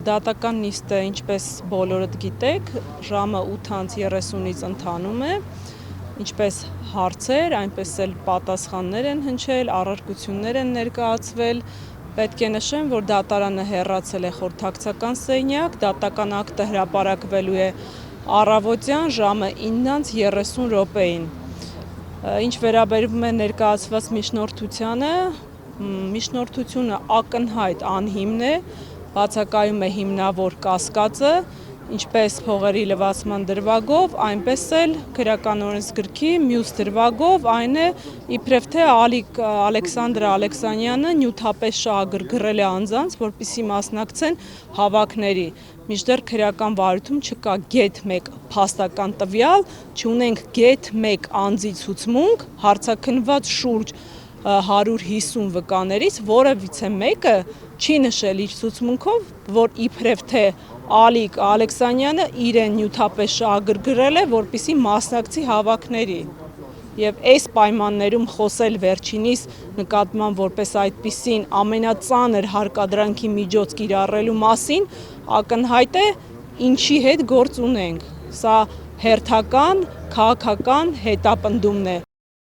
Դատական նիստը, ինչպես բոլորդ գիտեք, ժամը 8:30-ից ընթանում է, ինչպես հարցեր, այնպես էլ պատասխաններ են հնչել, առարկություններ են ներկայացվել։ Պետք է նշեմ, որ դատարանը հեռացել է խորհրդակցական սենյակ, դատական ակտը հրապարակվելու է առավոտյան ժամը 9:30-ին։ Ինչ վերաբերում է ներկայացված միջնորդությանը, միջնորդությունը ակնհայտ անհիմն է, բացակայում է հիմնավոր կասկածը, ինչպես փողերի լվացման դրվագով, այնպես էլ քրեական օրենսգրքի մյուս դրվագով, այն է իբրև թե Ալիկ Ալեքսանդր Ալեքսանյանը նյութապես շահագրգռել է անձանց, որպեսզի մասնակցեն հավաքների, մինչդեռ քրեական վարույթում չկա գեթ 1 փաստական տվյալ, չունենք գեթ 1 անձի ցուցմունք, հարցաքննված շուրջ 150 վկաներից որևիցե մեկը չի նշել իր ցուցմունքով, որ իբրև թե Ալիկ Ալեքսանյանը իրեն նյութապես շահագրգռել է, որպեսզի մասնակցի հավաքների։ Եվ այս պայմաններում խոսել վերջինիս նկատմամբ որպես այդպիսին ամենածանր հարկադրանքի միջոց կիրառելու մասին, ակնհայտ է ինչի հետ գործ ունենք։ Սա հերթական քաղաքական հետապնդումն է։